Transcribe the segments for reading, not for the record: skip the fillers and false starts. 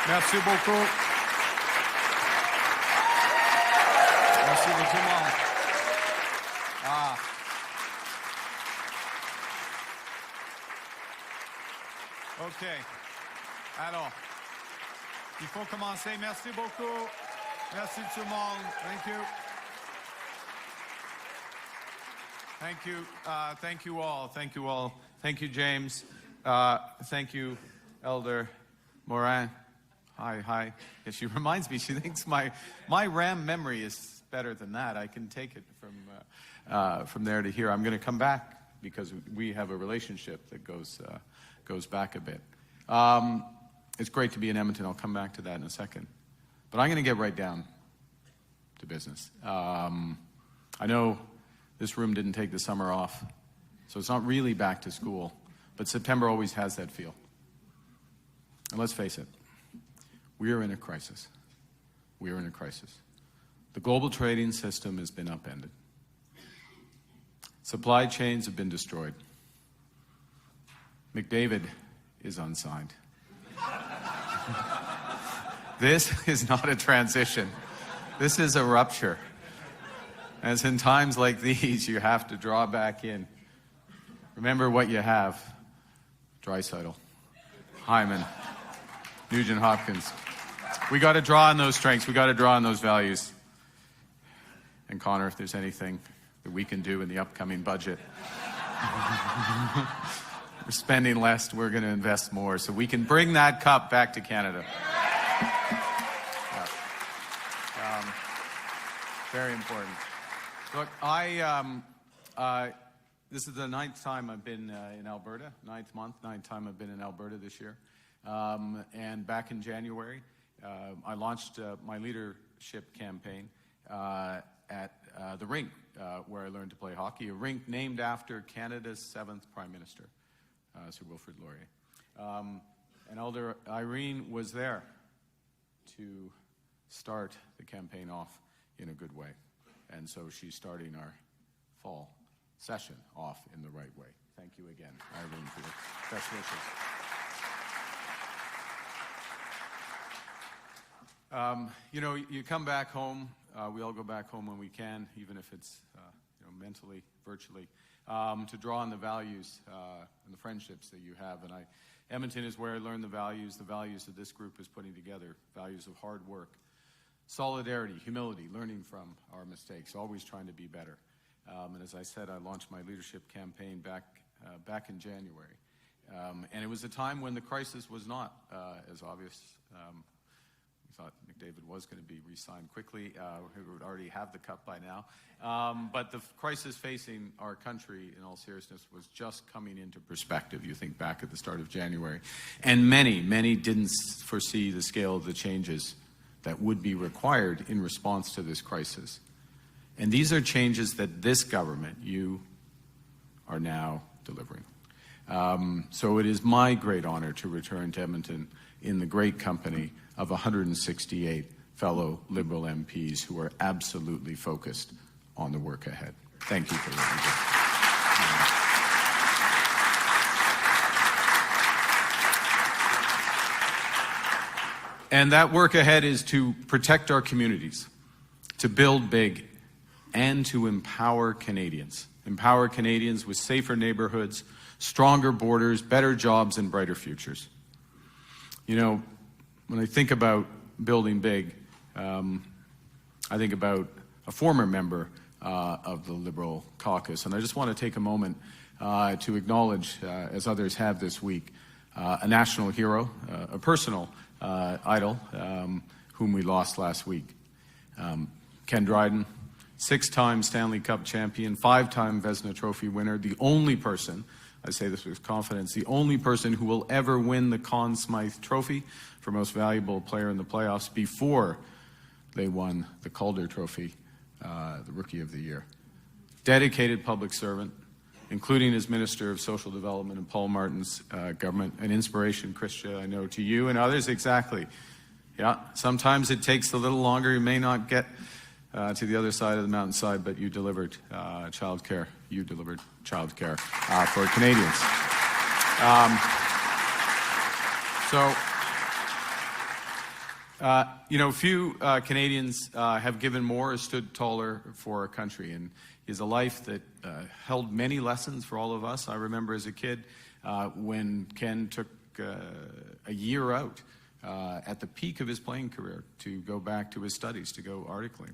Merci beaucoup. Merci de tout le monde. OK. Alors, il faut commencer. Merci beaucoup. Merci tout le monde. Thank you. Thank you. Thank you all. Thank you all. Thank you, James. Thank you, Elder Morin. Hi. Yeah, she reminds me, she thinks my RAM memory is better than that. I can take it from there to here. I'm going to come back because we have a relationship that goes back a bit. It's great to be in Edmonton. I'll come back to that in a second. But I'm going to get right down to business. I know this room didn't take the summer off, so it's not really back to school, but September always has that feel. And let's face it, we are in a crisis. We are in a crisis. The global trading system has been upended. Supply chains have been destroyed. McDavid is unsigned. This is not a transition. This is a rupture. As in times like these, you have to draw back in. Remember what you have. Draisaitl, Hyman, Nugent Hopkins. We got to draw on those strengths. We got to draw on those values. And Connor, if there's anything that we can do in the upcoming budget. We're spending less, we're going to invest more, so we can bring that cup back to Canada. Very important. Look, this is the 9th time I've been in Alberta, 9th time I've been in Alberta this year. And back in January, I launched my leadership campaign at the rink where I learned to play hockey, a rink named after Canada's 7th Prime Minister, Sir Wilfrid Laurier. And Elder Irene was there to start the campaign off in a good way. And so she's starting our fall session off in the right way. Thank you again, Irene, for your best wishes. You know, you come back home, we all go back home when we can, even if it's mentally, virtually, to draw on the values and the friendships that you have. And Edmonton is where I learned the values that this group is putting together, values of hard work, solidarity, humility, learning from our mistakes, always trying to be better. And as I said, I launched my leadership campaign back in January. And it was a time when the crisis was not as obvious. We thought McDavid was going to be re-signed quickly. We would already have the cup by now. But the crisis facing our country, in all seriousness, was just coming into perspective, you think back at the start of January. And many didn't foresee the scale of the changes that would be required in response to this crisis. And these are changes that this government, you, are now delivering. So it is my great honor to return to Edmonton in the great company of 168 fellow Liberal MPs who are absolutely focused on the work ahead. Thank you for listening. And that work ahead is to protect our communities, to build big, and to empower Canadians. Empower Canadians with safer neighborhoods, stronger borders, better jobs, and brighter futures. You know, when I think about building big, I think about a former member of the Liberal caucus. And I just want to take a moment to acknowledge, as others have this week, a national hero, a personal idol, whom we lost last week. Ken Dryden, 6-time Stanley Cup champion, 5-time Vezina Trophy winner, the only person, I say this with confidence, the only person who will ever win the Conn Smythe Trophy for Most Valuable Player in the playoffs before they won the Calder Trophy, the Rookie of the Year. Dedicated public servant, including as Minister of Social Development in Paul Martin's government. An inspiration, Christia, I know, to you and others. Exactly. Yeah, sometimes it takes a little longer. You may not get to the other side of the mountainside, but you delivered childcare. You delivered childcare for Canadians. Few Canadians have given more or stood taller for our country, and he has a life that held many lessons for all of us. I remember as a kid when Ken took a year out at the peak of his playing career to go back to his studies, to go articling.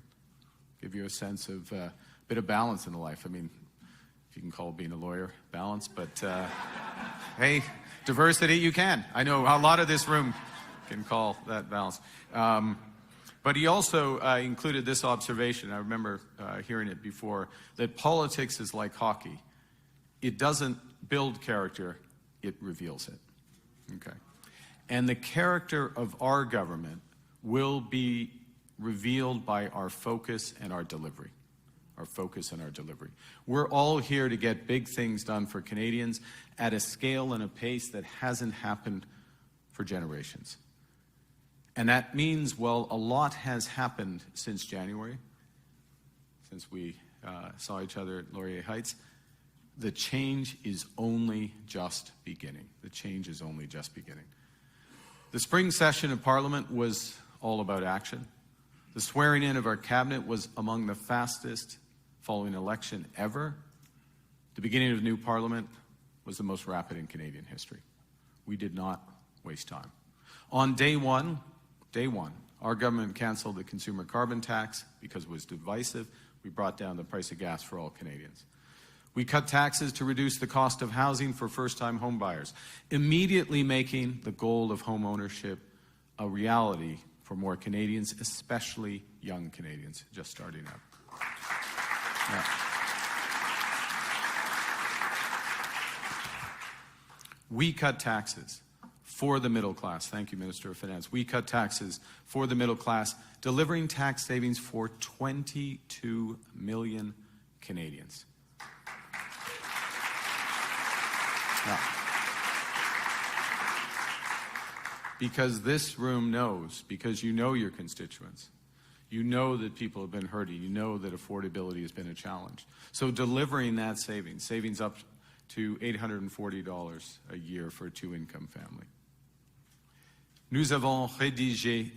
Give you a sense of a bit of balance in the life. I mean, if you can call being a lawyer balance, but hey, diversity you can. I know a lot of this room can call that balance. But he also included this observation, I remember hearing it before, that politics is like hockey. It doesn't build character, it reveals it. Okay. And the character of our government will be revealed by our focus and our delivery. Our focus and our delivery. We're all here to get big things done for Canadians at a scale and a pace that hasn't happened for generations. And that means, well, a lot has happened since January, since we saw each other at Laurier Heights. The change is only just beginning. The change is only just beginning. The spring session of Parliament was all about action. The swearing in of our cabinet was among the fastest following election ever. The beginning of new Parliament was the most rapid in Canadian history. We did not waste time. On day one, our government canceled the consumer carbon tax because it was divisive. We brought down the price of gas for all Canadians. We cut taxes to reduce the cost of housing for first-time home buyers, immediately making the goal of home ownership a reality for more Canadians, especially young Canadians just starting out. Yeah. We cut taxes for the middle class. Thank you, Minister of Finance. We cut taxes for the middle class, delivering tax savings for 22 million Canadians. Yeah. Because this room knows, because you know your constituents, you know that people have been hurting, you know that affordability has been a challenge. So delivering that savings up to $840 a year for a two-income family. Nous avons rédigé,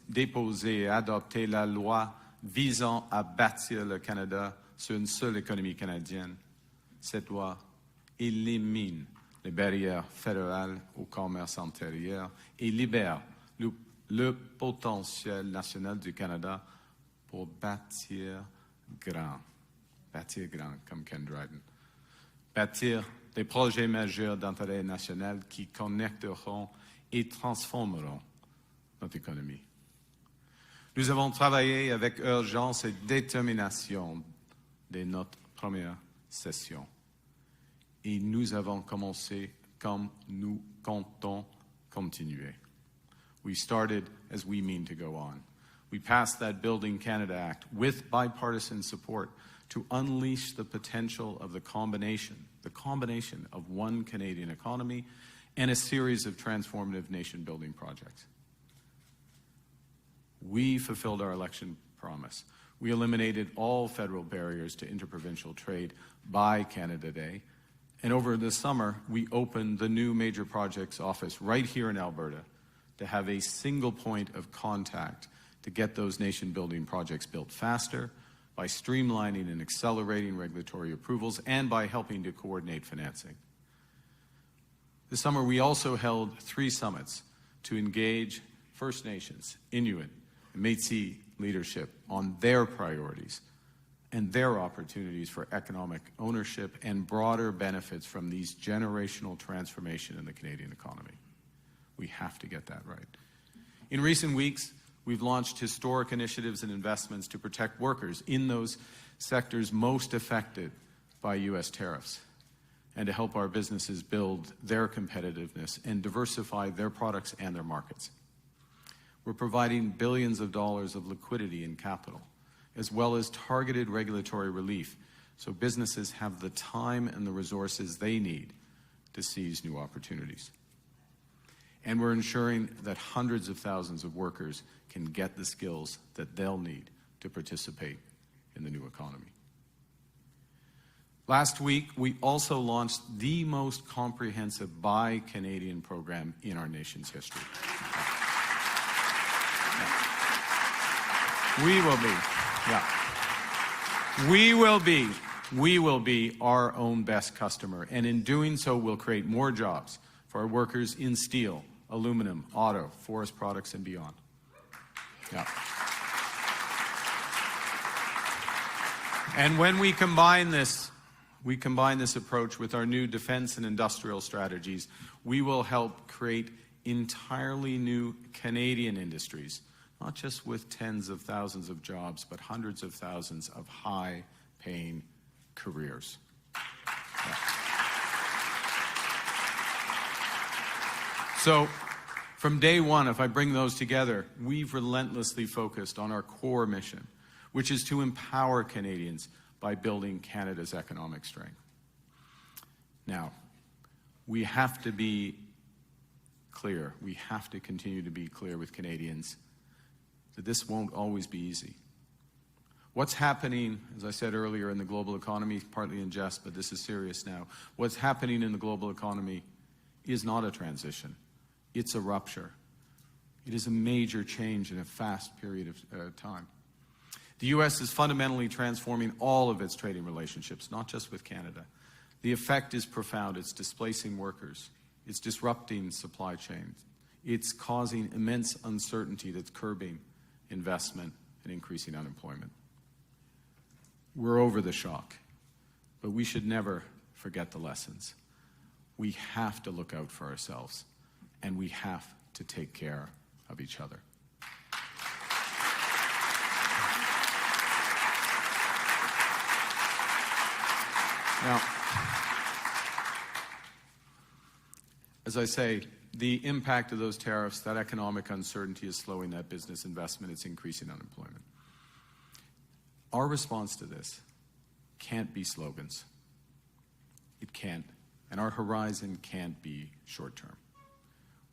déposé et adopté la loi visant à bâtir le Canada sur une seule économie canadienne. Cette loi élimine les barrières fédérales au commerce intérieur et libère le potentiel national du Canada pour bâtir grand. Bâtir grand, comme Ken Dryden. Bâtir des projets majeurs d'intérêt national qui connecteront et transformeront notre économie. Nous avons travaillé avec urgence et détermination dès notre première session. Et nous avons commencé comme nous comptons continuer. We started as we mean to go on. We passed that Building Canada Act with bipartisan support to unleash the potential of the combination of one Canadian economy and a series of transformative nation-building projects. We fulfilled our election promise. We eliminated all federal barriers to interprovincial trade by Canada Day. And over the summer, we opened the new Major Projects Office right here in Alberta to have a single point of contact to get those nation-building projects built faster by streamlining and accelerating regulatory approvals and by helping to coordinate financing. This summer, we also held 3 summits to engage First Nations, Inuit, and Métis leadership on their priorities and their opportunities for economic ownership and broader benefits from these generational transformation in the Canadian economy. We have to get that right. In recent weeks, we've launched historic initiatives and investments to protect workers in those sectors most affected by U.S. tariffs and to help our businesses build their competitiveness and diversify their products and their markets. We're providing billions of dollars of liquidity and capital, as well as targeted regulatory relief, so businesses have the time and the resources they need to seize new opportunities. And we're ensuring that hundreds of thousands of workers can get the skills that they'll need to participate in the new economy. Last week, we also launched the most comprehensive Buy Canadian program in our nation's history. We will be. Yeah. We will be our own best customer. And in doing so, we'll create more jobs for our workers in steel, aluminum, auto, forest products, and beyond. Yeah. And when we combine this approach with our new defense and industrial strategies, we will help create entirely new Canadian industries, not just with tens of thousands of jobs, but hundreds of thousands of high-paying careers. Yeah. So, from day one, if I bring those together, we've relentlessly focused on our core mission, which is to empower Canadians by building Canada's economic strength. Now, we have to be clear, we have to continue to be clear with Canadians that this won't always be easy. What's happening, as I said earlier, in the global economy, partly in jest, but this is serious now, what's happening in the global economy is not a transition, it's a rupture. It is a major change in a fast period of time. The U.S. is fundamentally transforming all of its trading relationships, not just with Canada. The effect is profound. It's displacing workers. It's disrupting supply chains. It's causing immense uncertainty that's curbing investment and increasing unemployment. We're over the shock, but we should never forget the lessons. We have to look out for ourselves, and we have to take care of each other. Now, as I say, the impact of those tariffs, that economic uncertainty is slowing that business investment, it's increasing unemployment. Our response to this can't be slogans. It can't. And our horizon can't be short-term.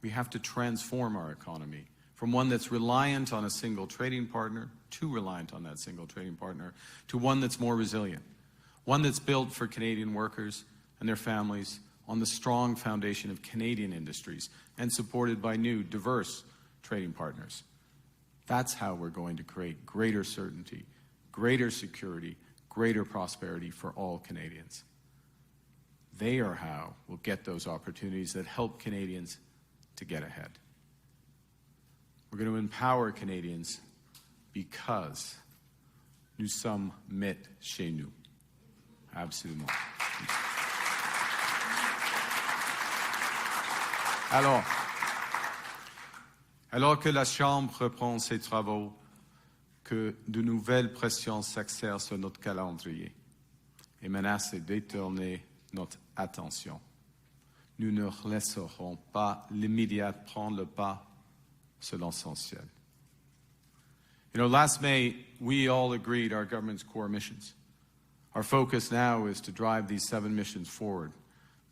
We have to transform our economy from one that's reliant on a single trading partner, too reliant on that single trading partner, to one that's more resilient. One that's built for Canadian workers and their families on the strong foundation of Canadian industries and supported by new, diverse trading partners. That's how we're going to create greater certainty, greater security, greater prosperity for all Canadians. They are how we'll get those opportunities that help Canadians to get ahead. We're going to empower Canadians because nous sommes maîtres chez nous. Absolument. Alors que la Chambre reprend ses travaux, que de nouvelles pressions s'exercent sur notre calendrier et menacent de détourner notre attention, nous ne laisserons pas l'immédiat prendre le pas sur l'essentiel. You know, last May, we all agreed our government's core missions. Our focus now is to drive these 7 missions forward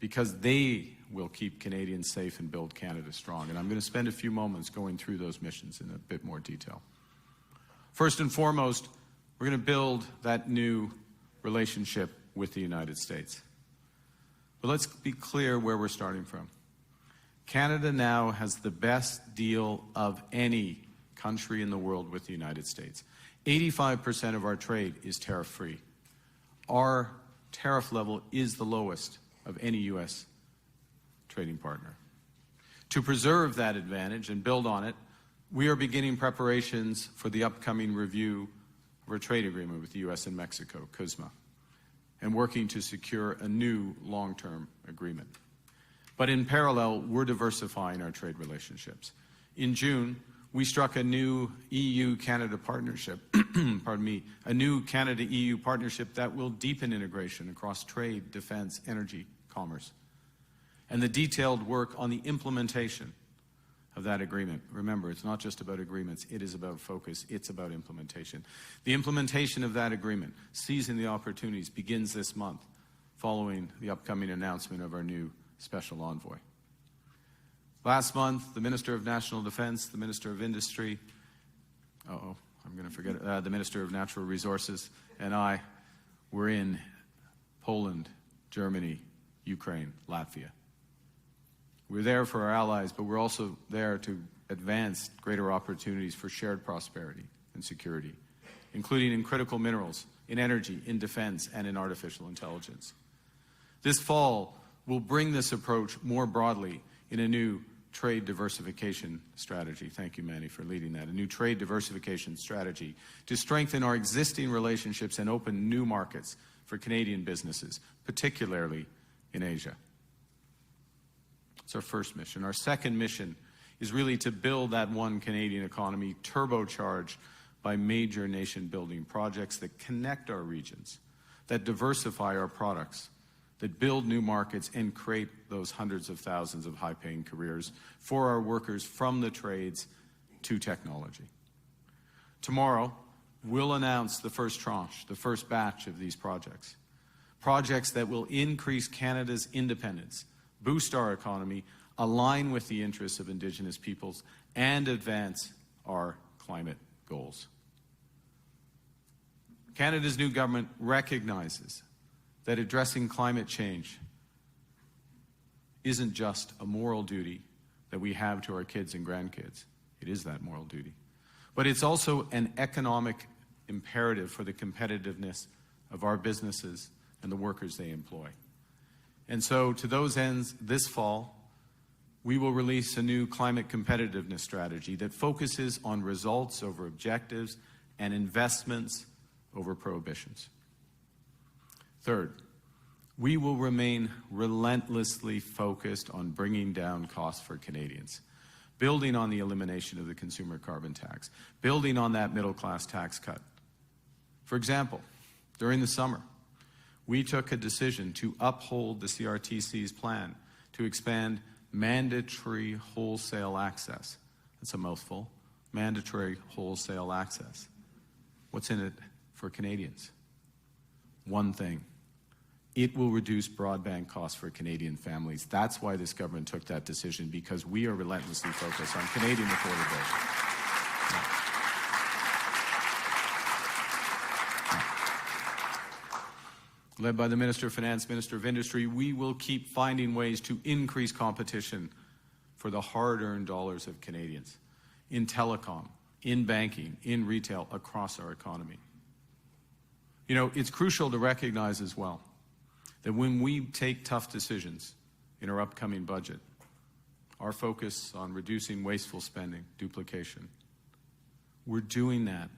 because they will keep Canadians safe and build Canada strong. And I'm going to spend a few moments going through those missions in a bit more detail. First and foremost, we're going to build that new relationship with the United States. But let's be clear where we're starting from. Canada now has the best deal of any country in the world with the United States. 85% of our trade is tariff-free. Our tariff level is the lowest of any U.S. trading partner. To preserve that advantage and build on it, we are beginning preparations for the upcoming review of our trade agreement with the U.S. and Mexico, CUSMA, and working to secure a new long-term agreement. But in parallel, we're diversifying our trade relationships. In June, we struck a new EU-Canada partnership, a new Canada-EU partnership that will deepen integration across trade, defense, energy, commerce. And the detailed work on the implementation of that agreement. Remember, it's not just about agreements, it is about focus, it's about implementation. The implementation of that agreement, seizing the opportunities, begins this month, following the upcoming announcement of our new special envoy. Last month, the Minister of National Defense, the Minister of Industry, the Minister of Natural Resources, and I were in Poland, Germany, Ukraine, Latvia. We're there for our allies, but we're also there to advance greater opportunities for shared prosperity and security including in critical minerals, in energy, in defense, and in artificial intelligence. This fall, we'll bring this approach more broadly in a new trade diversification strategy. Thank you, Manny, for leading that. A new trade diversification strategy to strengthen our existing relationships and open new markets for Canadian businesses, particularly in Asia. It's our first mission. Our second mission is really to build that one Canadian economy, turbocharged by major nation-building projects that connect our regions, that diversify our products, that build new markets and create those hundreds of thousands of high-paying careers for our workers from the trades to technology. Tomorrow, we'll announce the first tranche, the first batch of these projects. Projects that will increase Canada's independence, boost our economy, align with the interests of Indigenous peoples, and advance our climate goals. Canada's new government recognizes that addressing climate change isn't just a moral duty that we have to our kids and grandkids. It is that moral duty. But it's also an economic imperative for the competitiveness of our businesses and the workers they employ. And so, to those ends, this fall, we will release a new climate competitiveness strategy that focuses on results over objectives and investments over prohibitions. Third, we will remain relentlessly focused on bringing down costs for Canadians, building on the elimination of the consumer carbon tax, building on that middle-class tax cut. For example, during the summer, we took a decision to uphold the CRTC's plan to expand mandatory wholesale access. That's a mouthful. Mandatory wholesale access. What's in it for Canadians? One thing. It will reduce broadband costs for Canadian families. That's why this government took that decision, because we are relentlessly focused on Canadian affordability. Led by the Minister of Finance, Minister of Industry, we will keep finding ways to increase competition for the hard-earned dollars of Canadians in telecom, in banking, in retail, across our economy. You know, it's crucial to recognize as well that when we take tough decisions in our upcoming budget, our focus on reducing wasteful spending, duplication, we're doing that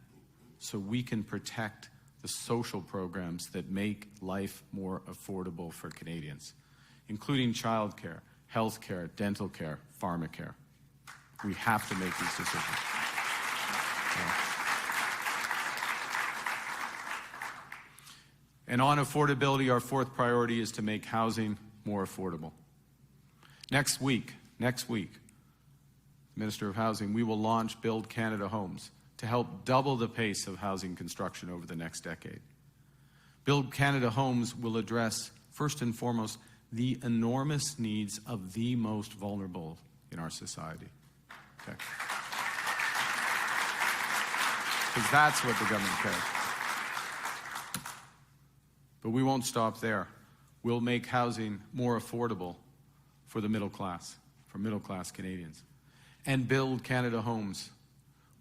so we can protect the social programs that make life more affordable for Canadians, including childcare, health care, dental care, pharmacare. We have to make these decisions. And on affordability, our fourth priority is to make housing more affordable. Next week, Minister of Housing, we will launch Build Canada Homes to help double the pace of housing construction over the next decade. Build Canada Homes will address, first and foremost, the enormous needs of the most vulnerable in our society. Okay. Because that's what the government cares. But we won't stop there. We'll make housing more affordable for the middle class, for middle-class Canadians. And Build Canada Homes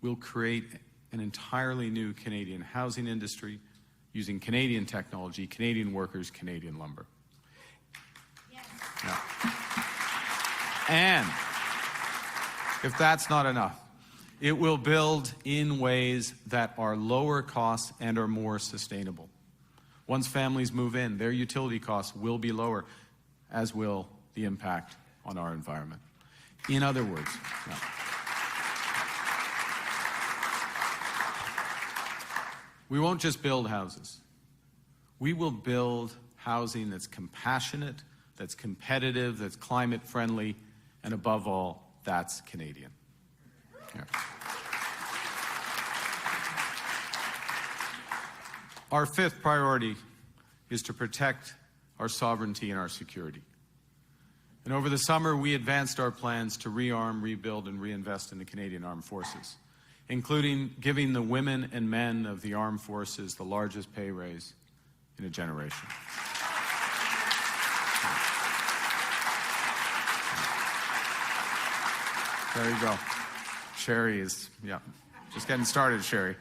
will create an entirely new Canadian housing industry using Canadian technology, Canadian workers, Canadian lumber. Yes. Yeah. And if that's not enough, it will build in ways that are lower cost and are more sustainable. Once families move in, their utility costs will be lower, as will the impact on our environment. In other words, we won't just build houses. We will build housing that's compassionate, that's competitive, that's climate friendly, and above all, that's Canadian. Yeah. Our fifth priority is to protect our sovereignty and our security. And over the summer, we advanced our plans to rearm, rebuild, and reinvest in the Canadian Armed Forces, including giving the women and men of the armed forces the largest pay raise in a generation. There you go. Sherry is, just getting started, Sherry.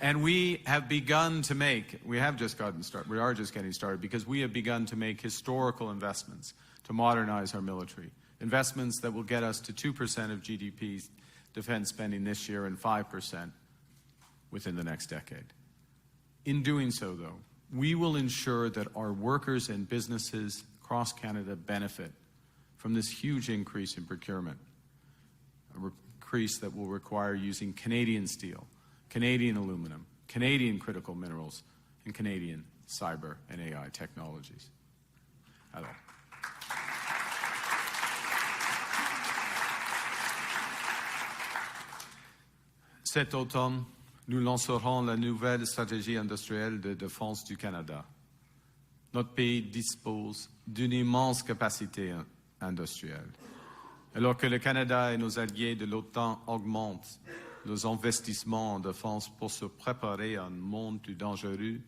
And we have begun to make, we are just getting started because we have begun to make historical investments to modernize our military. Investments that will get us to 2% of GDP defense spending this year and 5% within the next decade. In doing so, though, we will ensure that our workers and businesses across Canada benefit from this huge increase in procurement, an increase that will require using Canadian steel, Canadian aluminum, Canadian critical minerals, and Canadian cyber and AI technologies. Alors. Cet automne, nous lancerons la nouvelle stratégie industrielle de défense du Canada. Notre pays dispose d'une immense capacité industrielle. Alors que le Canada et nos alliés de l'OTAN augmentent nos investissements en défense pour se préparer à un monde plus dangereux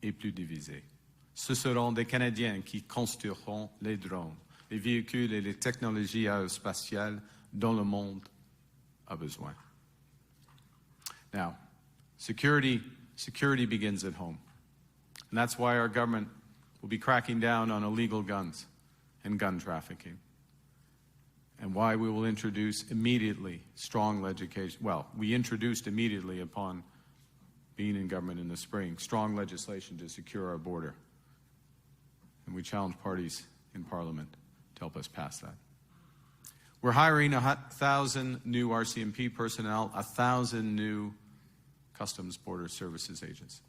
et plus divisé. Ce seront des Canadiens qui construiront les drones, les véhicules et les technologies aérospatiales dont le monde a besoin. Now, security begins at home. And that's why our government will be cracking down on illegal guns and gun trafficking. And why we will introduce immediately strong legislation. Well, we introduced immediately upon being in government in the spring, strong legislation to secure our border. And we challenge parties in Parliament to help us pass that. We're hiring 1,000 new RCMP personnel, 1,000 new Customs Border Services agents.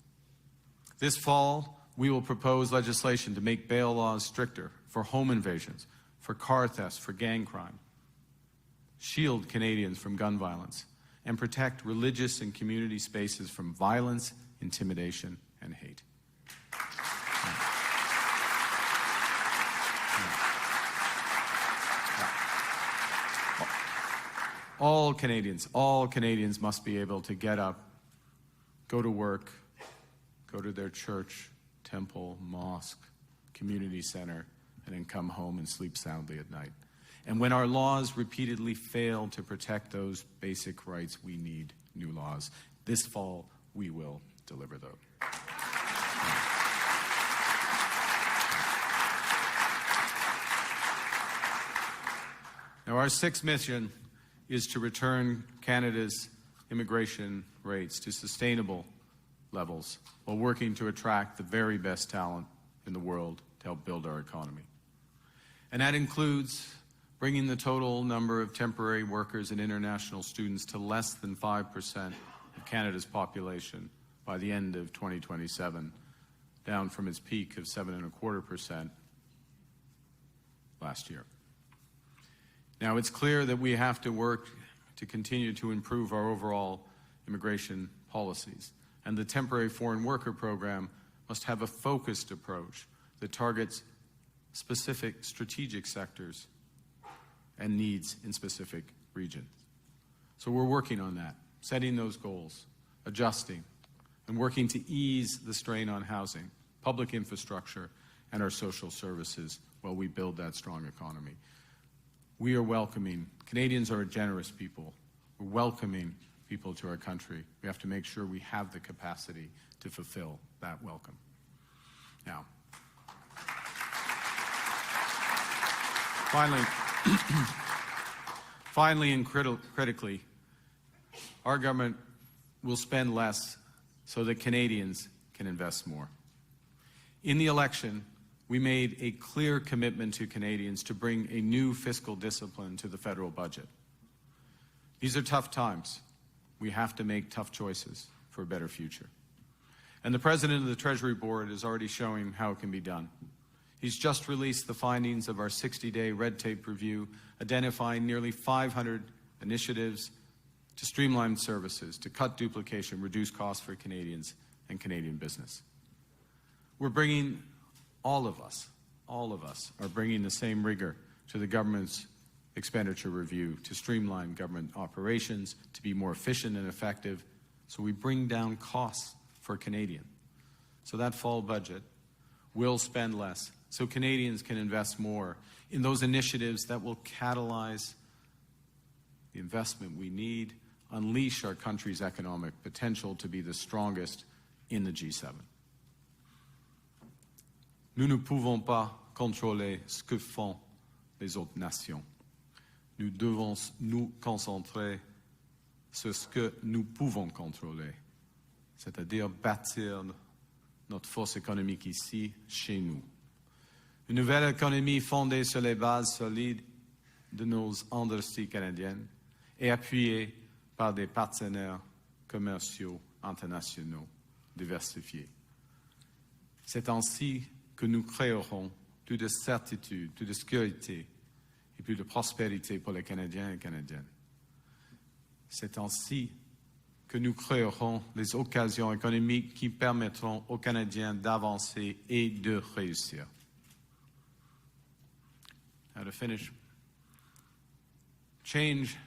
This fall, we will propose legislation to make bail laws stricter for home invasions, for car thefts, for gang crime, shield Canadians from gun violence, and protect religious and community spaces from violence, intimidation, and hate. All Canadians must be able to get up, go to work, go to their church, temple, mosque, community center, and then come home and sleep soundly at night. And when our laws repeatedly fail to protect those basic rights, we need new laws. This fall, we will deliver those. Now, our sixth mission is to return Canada's immigration rates to sustainable levels while working to attract the very best talent in the world to help build our economy. And that includes bringing the total number of temporary workers and international students to less than 5% of Canada's population by the end of 2027, down from its peak of 7.25% last year. Now, it's clear that we have to work to continue to improve our overall immigration policies, and the temporary foreign worker program must have a focused approach that targets specific strategic sectors and needs in specific regions. So we're working on that, setting those goals, adjusting, and working to ease the strain on housing, public infrastructure, and our social services while we build that strong economy. We are welcoming. Canadians are a generous people. We're welcoming people to our country. We have to make sure we have the capacity to fulfill that welcome. Now, finally and critically, our government will spend less so that Canadians can invest more. In the election, we made a clear commitment to Canadians to bring a new fiscal discipline to the federal budget. These are tough times. We have to make tough choices for a better future. And the President of the Treasury Board is already showing how it can be done. He's just released the findings of our 60-day red tape review, identifying nearly 500 initiatives to streamline services, to cut duplication, reduce costs for Canadians and Canadian business. We're bringing all of us are bringing the same rigor to the government's expenditure review to streamline government operations, to be more efficient and effective, so we bring down costs for Canadians. So that fall budget will spend less, so Canadians can invest more in those initiatives that will catalyze the investment we need unleash our country's economic potential to be the strongest in the G7. Nous ne pouvons pas contrôler ce que font les autres nations. Nous devons nous concentrer sur ce que nous pouvons contrôler, c'est-à-dire bâtir notre force économique ici, chez nous. Une nouvelle économie fondée sur les bases solides de nos industries canadiennes et appuyée par des partenaires commerciaux internationaux diversifiés. C'est ainsi que nous créerons plus de certitude, plus de sécurité et plus de prospérité pour les Canadiens et Canadiennes. C'est ainsi que nous créerons les occasions économiques qui permettront aux Canadiens d'avancer et de réussir. Now to finish, change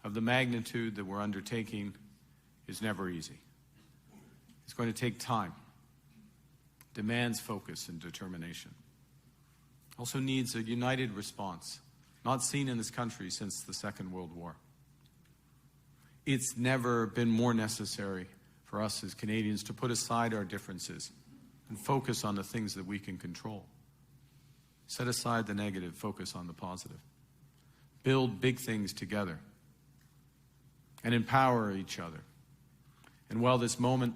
of the magnitude that we're undertaking is never easy. It's going to take time, demands focus and determination. Also needs a united response, not seen in this country since the Second World War. It's never been more necessary for us as Canadians to put aside our differences and focus on the things that we can control. Set aside the negative, focus on the positive. Build big things together and empower each other. And while this moment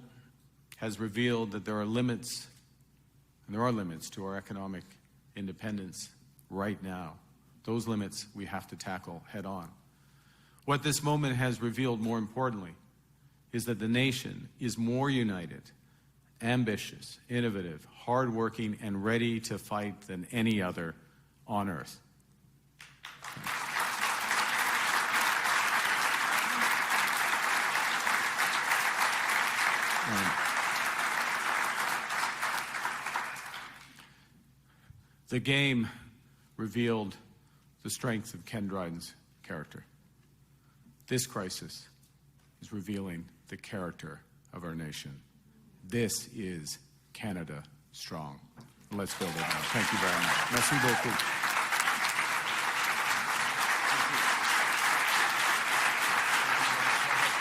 has revealed that there are limits, and there are limits to our economic independence right now, those limits we have to tackle head on. What this moment has revealed, more importantly, is that the nation is more united, ambitious, innovative, hardworking, and ready to fight than any other on earth. The game revealed the strength of Ken Dryden's character. This crisis is revealing the character of our nation. This is Canada strong. Let's build it now. Thank you very much. Merci beaucoup.